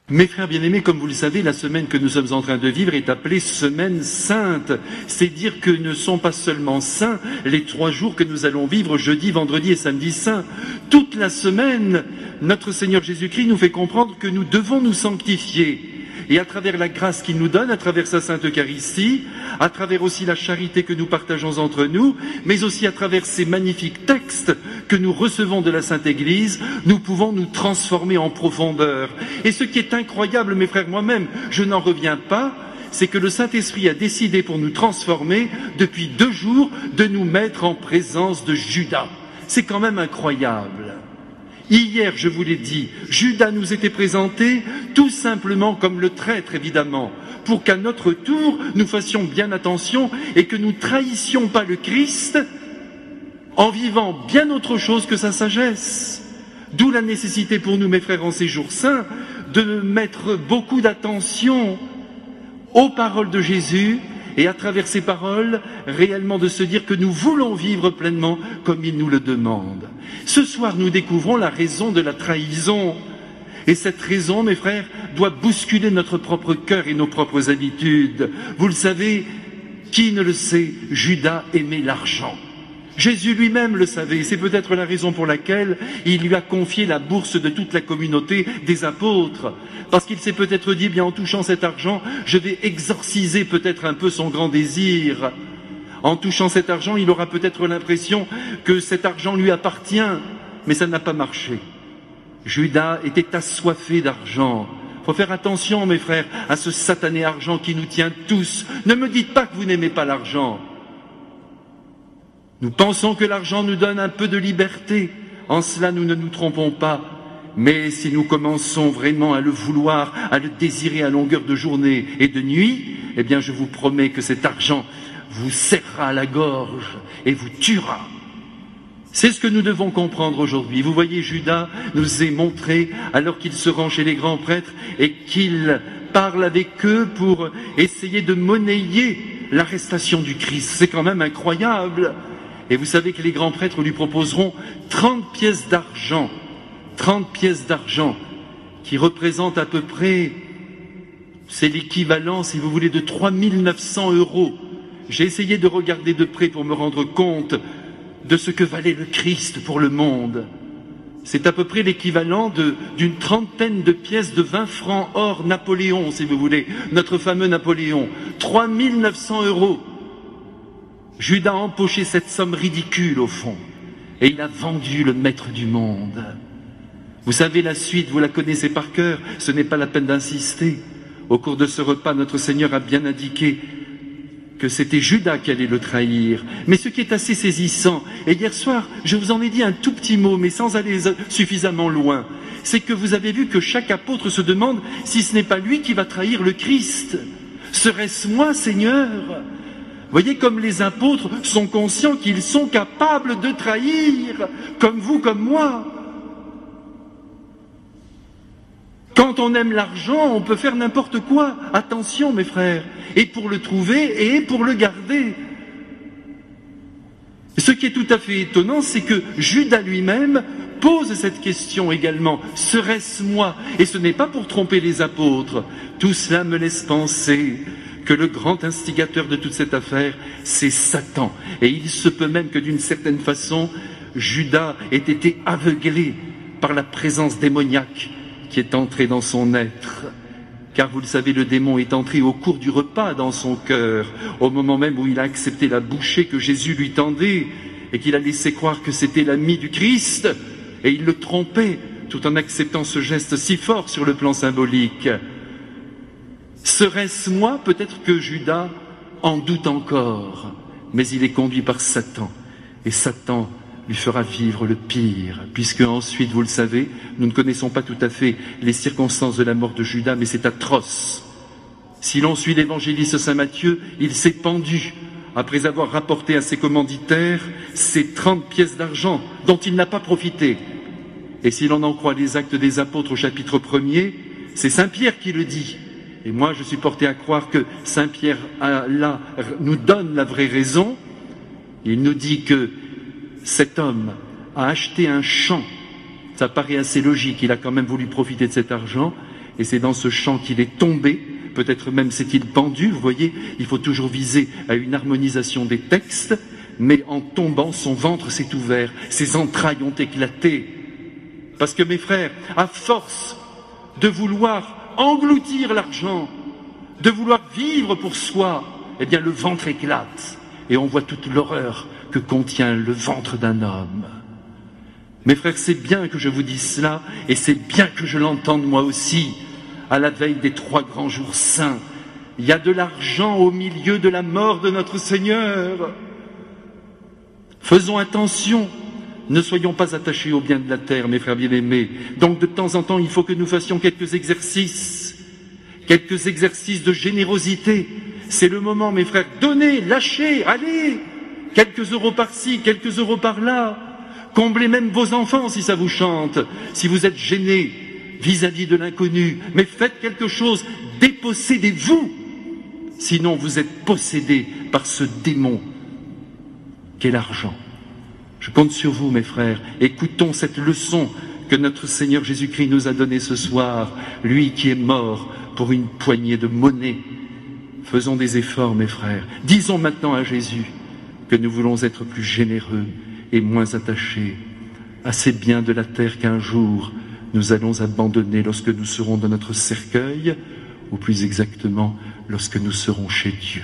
Mes frères bien-aimés, comme vous le savez, la semaine que nous sommes en train de vivre est appelée Semaine Sainte. C'est dire que ne sont pas seulement saints les 3 jours que nous allons vivre, jeudi, vendredi et samedi saint. Toute la semaine, notre Seigneur Jésus-Christ nous fait comprendre que nous devons nous sanctifier. Et à travers la grâce qu'il nous donne, à travers sa Sainte Eucharistie, à travers aussi la charité que nous partageons entre nous, mais aussi à travers ces magnifiques textes que nous recevons de la Sainte Église, nous pouvons nous transformer en profondeur. Et ce qui est incroyable, mes frères, moi-même, je n'en reviens pas, c'est que le Saint-Esprit a décidé pour nous transformer, depuis 2 jours, de nous mettre en présence de Judas. C'est quand même incroyable. Hier, je vous l'ai dit, Judas nous était présenté tout simplement comme le traître, évidemment, pour qu'à notre tour, nous fassions bien attention et que nous trahissions pas le Christ en vivant bien autre chose que sa sagesse. D'où la nécessité pour nous, mes frères, en ces jours saints, de mettre beaucoup d'attention aux paroles de Jésus et à travers ces paroles, réellement de se dire que nous voulons vivre pleinement comme il nous le demande. Ce soir, nous découvrons la raison de la trahison. Et cette raison, mes frères, doit bousculer notre propre cœur et nos propres habitudes. Vous le savez, qui ne le sait, Judas aimait l'argent. Jésus lui-même le savait, c'est peut-être la raison pour laquelle il lui a confié la bourse de toute la communauté des apôtres. Parce qu'il s'est peut-être dit, bien en touchant cet argent, je vais exorciser peut-être un peu son grand désir. En touchant cet argent, il aura peut-être l'impression que cet argent lui appartient, mais ça n'a pas marché. Judas était assoiffé d'argent. Il faut faire attention, mes frères, à ce satané argent qui nous tient tous. Ne me dites pas que vous n'aimez pas l'argent. Nous pensons que l'argent nous donne un peu de liberté. En cela, nous ne nous trompons pas. Mais si nous commençons vraiment à le vouloir, à le désirer à longueur de journée et de nuit, eh bien, je vous promets que cet argent vous serrera à la gorge et vous tuera. C'est ce que nous devons comprendre aujourd'hui. Vous voyez, Judas nous est montré, alors qu'il se rend chez les grands prêtres et qu'il parle avec eux pour essayer de monnayer l'arrestation du Christ. C'est quand même incroyable. Et vous savez que les grands prêtres lui proposeront 30 pièces d'argent. 30 pièces d'argent, qui représentent à peu près, c'est l'équivalent, si vous voulez, de 3 900 €. J'ai essayé de regarder de près pour me rendre compte de ce que valait le Christ pour le monde. C'est à peu près l'équivalent d'une trentaine de pièces de 20 francs or Napoléon, si vous voulez, notre fameux Napoléon. 3 900 €. Judas a empoché cette somme ridicule au fond, et il a vendu le maître du monde. Vous savez la suite, vous la connaissez par cœur, ce n'est pas la peine d'insister. Au cours de ce repas, notre Seigneur a bien indiqué que c'était Judas qui allait le trahir. Mais ce qui est assez saisissant, et hier soir, je vous en ai dit un tout petit mot, mais sans aller suffisamment loin, c'est que vous avez vu que chaque apôtre se demande si ce n'est pas lui qui va trahir le Christ. Serait-ce moi, Seigneur ? Vous voyez comme les apôtres sont conscients qu'ils sont capables de trahir, comme vous, comme moi. Quand on aime l'argent, on peut faire n'importe quoi. Attention, mes frères, et pour le trouver et pour le garder. Ce qui est tout à fait étonnant, c'est que Judas lui-même pose cette question également. Serait-ce moi ? Et ce n'est pas pour tromper les apôtres. Tout cela me laisse penser que le grand instigateur de toute cette affaire, c'est Satan. Et il se peut même que d'une certaine façon, Judas ait été aveuglé par la présence démoniaque qui est entré dans son être. Car vous le savez, le démon est entré au cours du repas dans son cœur, au moment même où il a accepté la bouchée que Jésus lui tendait, et qu'il a laissé croire que c'était l'ami du Christ, et il le trompait, tout en acceptant ce geste si fort sur le plan symbolique. Serait-ce moi? Peut-être que Judas en doute encore, mais il est conduit par Satan, et Satan lui fera vivre le pire, puisque ensuite, vous le savez, nous ne connaissons pas tout à fait les circonstances de la mort de Judas, mais c'est atroce. Si l'on suit l'évangéliste Saint Matthieu, il s'est pendu, après avoir rapporté à ses commanditaires ces 30 pièces d'argent dont il n'a pas profité. Et si l'on en croit les Actes des Apôtres au chapitre 1er, c'est Saint Pierre qui le dit. Et moi, je suis porté à croire que Saint Pierre, là, nous donne la vraie raison. Il nous dit que cet homme a acheté un champ. Ça paraît assez logique, il a quand même voulu profiter de cet argent. Et c'est dans ce champ qu'il est tombé, peut-être même s'est-il pendu, vous voyez, il faut toujours viser à une harmonisation des textes, mais en tombant, son ventre s'est ouvert, ses entrailles ont éclaté. Parce que mes frères, à force de vouloir engloutir l'argent, de vouloir vivre pour soi, eh bien le ventre éclate et on voit toute l'horreur que contient le ventre d'un homme. Mes frères, c'est bien que je vous dise cela et c'est bien que je l'entende moi aussi à la veille des 3 grands jours saints. Il y a de l'argent au milieu de la mort de notre Seigneur. Faisons attention, ne soyons pas attachés aux biens de la terre, mes frères bien-aimés. Donc de temps en temps, il faut que nous fassions quelques exercices de générosité. C'est le moment, mes frères, donnez, lâchez, allez, quelques euros par-ci, quelques euros par-là, comblez même vos enfants si ça vous chante, si vous êtes gênés vis-à-vis de l'inconnu, mais faites quelque chose, dépossédez-vous, sinon vous êtes possédés par ce démon qu'est l'argent. Je compte sur vous, mes frères, écoutons cette leçon que notre Seigneur Jésus-Christ nous a donnée ce soir, lui qui est mort pour une poignée de monnaie. Faisons des efforts, mes frères. Disons maintenant à Jésus que nous voulons être plus généreux et moins attachés à ces biens de la terre qu'un jour nous allons abandonner lorsque nous serons dans notre cercueil, ou plus exactement, lorsque nous serons chez Dieu.